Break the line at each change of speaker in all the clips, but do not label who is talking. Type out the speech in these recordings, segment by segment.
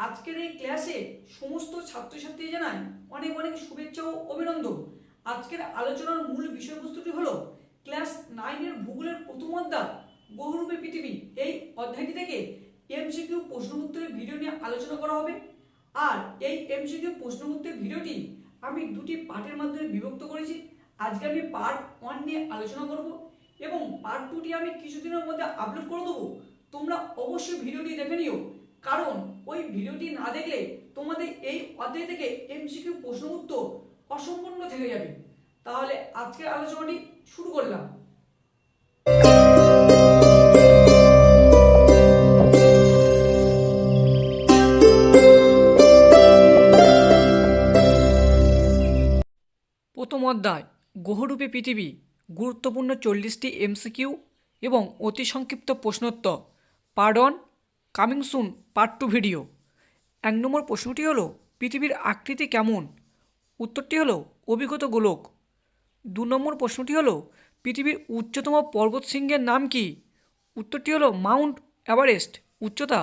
আজকের এই ক্লাসে সমস্ত ছাত্রছাত্রী জানায় অনেক অনেক শুভেচ্ছা ও অভিনন্দন। আজকের আলোচনার মূল বিষয়বস্তুটি হলো ক্লাস 9-এর ভূগোলের প্রথম অধ্যায় বহুরূপী পৃথিবী। এই অধ্যায়টি থেকে এমসিকিউ প্রশ্ন উত্তরের ভিডিও নিয়ে আলোচনা করা হবে। আর এই এমসিকিউ প্রশ্ন উত্তরের ভিডিওটি আমি দুটি পার্টের মাধ্যমে বিভক্ত করেছি। আজকে আমি পার্ট 1 নিয়ে আলোচনা করব এবং পার্ট 2টি আমি কিছুদিনের মধ্যে আপলোড করে দেবো। তোমরা অবশ্যই ভিডিওটি দেখে নিও, কারণ ওই ভিডিওটি না দেখলে তোমাদের এই অধ্যায় থেকে এমসিকিউ প্রশ্ন উত্তর অসম্পূর্ণ থেকে যাবে। তাহলে আজকের আলোচনাটি শুরু করলাম। প্রথম অধ্যায় গ্রহরূপী পৃথিবী, গুরুত্বপূর্ণ 40টি এমসিকিউ এবং অতি সংক্ষিপ্ত প্রশ্নোত্তর। Part 1 coming soon, part 2 video. 1 নম্বর প্রশ্নটি হলো পৃথিবীর আকৃতি কেমন? উত্তরটি হলো অভিগত গোলক। 2 নম্বর প্রশ্নটি হলো পৃথিবীর উচ্চতম পর্বতশৃঙ্গের নাম কি? উত্তরটি হলো মাউন্ট এভারেস্ট, উচ্চতা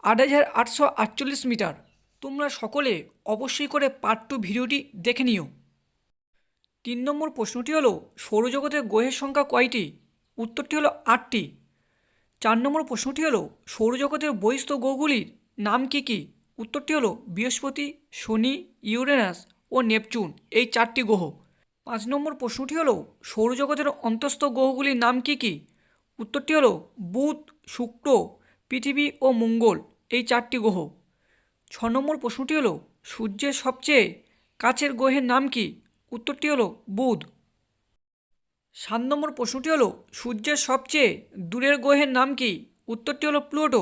৮,৮৪৮ মিটার। তোমরা সকলে অবশ্যই করে পার্ট 2 ভিডিওটি দেখে নিও। 3 নম্বর প্রশ্নটি হলো সৌরজগতের গ্রহের সংখ্যা কয়টি? উত্তরটি হলো 8টি। 4 নম্বর প্রশ্নটি হলো সৌরজগতের বহিস্থ গ্রহগুলির নাম কি কি? উত্তরটি হলো বৃহস্পতি, শনি, ইউরেনাস ও নেপচুন, এই 4টি গ্রহ। 5 নম্বর প্রশ্নটি হলো সৌরজগতের অন্তঃস্থ গ্রহগুলির নাম কি কি? উত্তরটি হলো বুধ, শুক্র, পৃথিবী ও মঙ্গল, এই 4টি গ্রহ। 6 নম্বর প্রশ্নটি হলো সূর্যের সবচেয়ে কাছের গ্রহের নাম কি? উত্তরটি হলো বুধ। 7 নম্বর প্রশ্নটি হলো সূর্যের সবচেয়ে দূরের গ্রহের নাম কি? উত্তরটি হলো প্লুটো।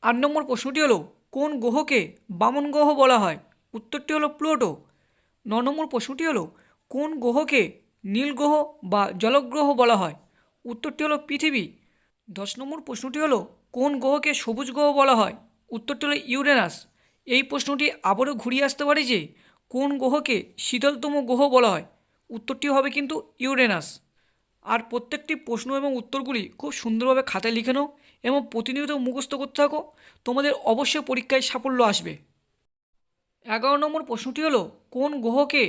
8 নম্বর প্রশ্নটি হলো কোন গ্রহকে বামন গ্রহ বলা হয়? উত্তরটি হলো প্লুটো। 9 নম্বর প্রশ্নটি হলো কোন গ্রহকে নীল গ্রহ বা জলগ্রহ বলা হয়? উত্তরটি হলো পৃথিবী। 10 নম্বর প্রশ্নটি হলো কোন গ্রহকে সবুজ গ্রহ বলা হয়? উত্তরটি হলো ইউরেনাস। এই প্রশ্নটি আবারও ঘুরিয়ে আসতে পারে যে কোন গ্রহকে শীতলতম গ্রহ বলা হয়? উত্তরটি হবে কিন্তু ইউরেনাস। আর প্রত্যেকটি প্রশ্ন এবং উত্তরগুলি খুব সুন্দরভাবে খাতায় লিখে নাও এবং প্রতিনিয়ত মুখস্থ করতে থাকো। তোমাদের অবশ্যই পরীক্ষায় সাফল্য আসবে। 11 নম্বর প্রশ্নটি হলো কোন গ্রহকে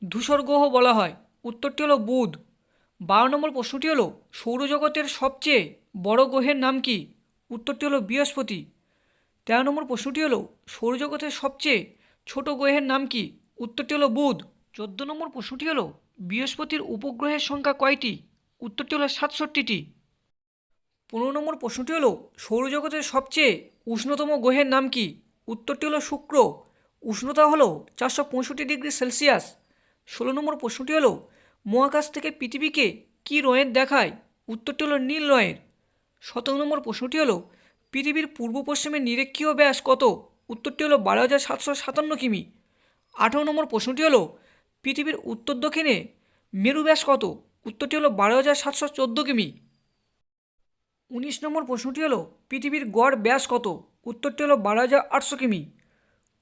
ধূসর গ্রহ বলা হয়? উত্তরটি হলো বুধ। 12 নম্বর প্রশ্নটি হলো সৌরজগতের সবচেয়ে বড় গ্রহের নাম কি? উত্তরটি হলো বৃহস্পতি। 13 নম্বর প্রশ্নটি হলো সৌরজগতের সবচেয়ে ছোট গ্রহের নাম কি? উত্তরটি হলো বুধ। 14 নম্বর প্রশ্নটি হলো বৃহস্পতির উপগ্রহের সংখ্যা কয়টি? উত্তরটি হলো 67টি। 15 নম্বর প্রশ্নটি হলো সৌরজগতের সবচেয়ে উষ্ণতম গ্রহের নাম কি? উত্তরটি হলো শুক্র, উষ্ণতা হলো 465°C। 16 নম্বর প্রশ্নটি হলো মহাকাশ থেকে পৃথিবীকে কী রঙের দেখায়? উত্তরটি হলো নীল রঙের। 17 নম্বর প্রশ্নটি হলো পৃথিবীর পূর্ব পশ্চিমে নিরক্ষীয় ব্যাস কত? উত্তরটি হলো 12,757 কিমি। 18 নম্বর প্রশ্নটি হলো পৃথিবীর উত্তর দক্ষিণে মেরু ব্যাস কত? উত্তরটি হলো 12,714 কিমি। 19 নম্বর প্রশ্নটি হলো পৃথিবীর গড় ব্যাস কত? উত্তরটি হলো 12,800 কিমি।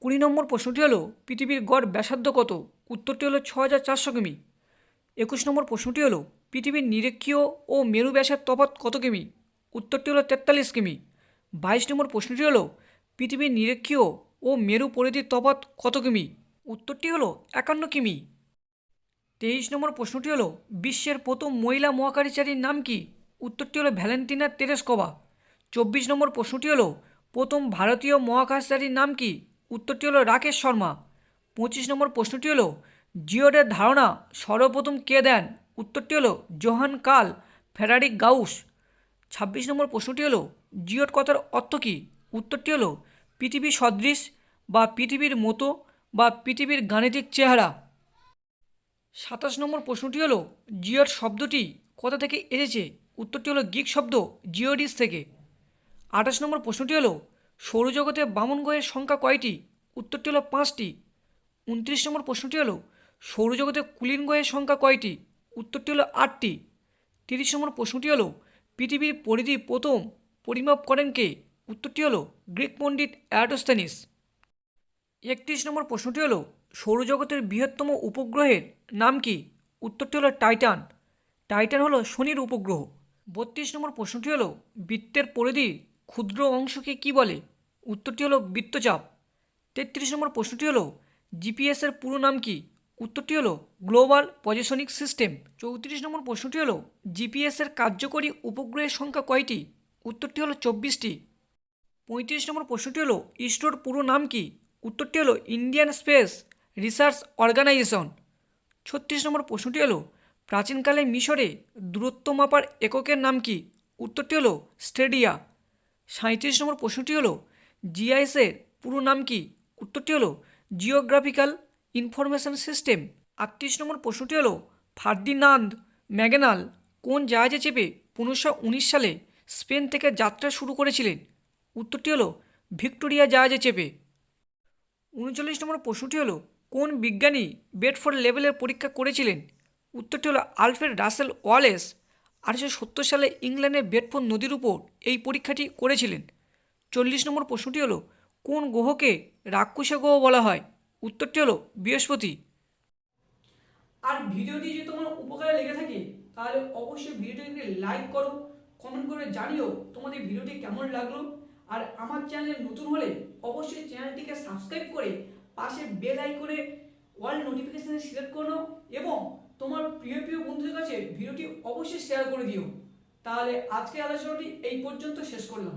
20 নম্বর প্রশ্নটি হলো পৃথিবীর গড় ব্যাসার্ধ কত? উত্তরটি হলো 6,400 কিমি। 21 নম্বর প্রশ্নটি হলো পৃথিবীর নিরক্ষীয় ও মেরু ব্যাসের তফাৎ কত কিমি? উত্তরটি হলো 43 কিমি। 22 নম্বর প্রশ্নটি হলো পৃথিবীর নিরক্ষীয় ও মেরু পরিধির তফাৎ কত কিমি? উত্তরটি হলো 51 কিমি। 23 নম্বর প্রশ্নটি হলো বিশ্বের প্রথম মহিলা মহাকাশচারীর নাম কি? উত্তরটি হলো ভ্যালেন্টিনা তেরেস্কোভা। 24 নম্বর প্রশ্নটি হলো প্রথম ভারতীয় মহাকাশচারীর নাম কি? উত্তরটি হলো রাকেশ শর্মা। 25 নম্বর প্রশ্নটি হলো জিওডের ধারণা সর্বপ্রথম কে দেন? উত্তরটি হলো জোহান কার্ল ফ্রেডারিক গাউস। 26 নম্বর প্রশ্নটি হলো জিওড কথার অর্থ কী? উত্তরটি হলো পৃথিবী সদৃশ বা পৃথিবীর মতো বা পৃথিবীর গাণিতিক চেহারা। 27 নম্বর প্রশ্নটি হলো জিওড শব্দটি কোথা থেকে এসেছে? উত্তরটি হলো গ্রিক শব্দ জিওডিস থেকে। 28 নম্বর প্রশ্নটি হলো সৌরজগতে বামন গ্রহের সংখ্যা কয়টি? উত্তরটি হলো 5টি। 29 নম্বর প্রশ্নটি হলো সৌরজগতে কুলীন গ্রহের সংখ্যা কয়টি? উত্তরটি হলো 8টি। 30 নম্বর প্রশ্নটি হলো পৃথিবীর পরিধি প্রথম পরিমাপ করেন কে? উত্তরটি হলো গ্রিক পণ্ডিত এরাটোস্থেনিস। 31 নম্বর প্রশ্নটি হলো সৌরজগতের বৃহত্তম উপগ্রহের নাম কি? উত্তরটি হলো টাইটান। টাইটান হলো শনির উপগ্রহ। 32 নম্বর প্রশ্নটি হলো বৃত্তের পরিধির ক্ষুদ্র অংশকে কি বলে? উত্তরটি হলো বৃত্তচাপ। 33 নম্বর প্রশ্নটি হলো জিপিএসের পুরো নাম কি? উত্তরটি হলো গ্লোবাল পজিশনিং সিস্টেম। 34 নম্বর প্রশ্নটি হলো জিপিএসের কার্যকরী উপগ্রহের সংখ্যা কয়টি? উত্তরটি হলো 24টি। 35 নম্বর প্রশ্নটি হলো ইসরোর পুরো নাম কি? উত্তরটি হলো ইন্ডিয়ান স্পেস রিসার্চ অর্গানাইজেশন। 36 নম্বর প্রশ্নটি হলো প্রাচীনকালে মিশরে দূরত্ব মাপার এককের নাম কি? উত্তরটি হলো স্টেডিয়া। 37 নম্বর প্রশ্নটি হলো জিআইএসের পুরো নাম কি? উত্তরটি হলো জিওগ্রাফিক্যাল ইনফরমেশন সিস্টেম। 38 নম্বর প্রশ্নটি হলো ফার্দিনান্দ ম্যাগেনাল কোন জাহাজে চেপে 1519 সালে স্পেন থেকে যাত্রা শুরু করেছিলেন? উত্তরটি হলো ভিক্টোরিয়া জাহাজে চেপে। 39 নম্বর প্রশ্নটি হলো কোন বিজ্ঞানী বেডফোর্ড লেভেলের পরীক্ষা করেছিলেন? উত্তরটি হলো আলফ্রেড রাসেল ওয়ালেস 1870 সালে ইংল্যান্ডের বেডফোর্ড নদীর উপর এই পরীক্ষাটি করেছিলেন। 40 নম্বর প্রশ্নটি হলো কোন গ্রহকে রাক্ষসী গ্রহ বলা হয়? উত্তরটি হলো বৃহস্পতি। আর ভিডিওটি যদি তোমার উপকারে লেগে থাকে তাহলে অবশ্যই ভিডিওটিকে লাইক করো, কমেন্ট করে জানিও তোমাদের ভিডিওটি কেমন লাগলো। আর আমার চ্যানেলে নতুন হলে অবশ্যই চ্যানেলটিকে সাবস্ক্রাইব করে পাশে বেল আইকনে অল নোটিফিকেশন সিলেক্ট করো এবং তোমার প্রিয় প্রিয় বন্ধুদের কাছে ভিডিওটি অবশ্যই শেয়ার করে দিও। তাহলে আজকের আলোচনাটি এই পর্যন্ত শেষ করলাম।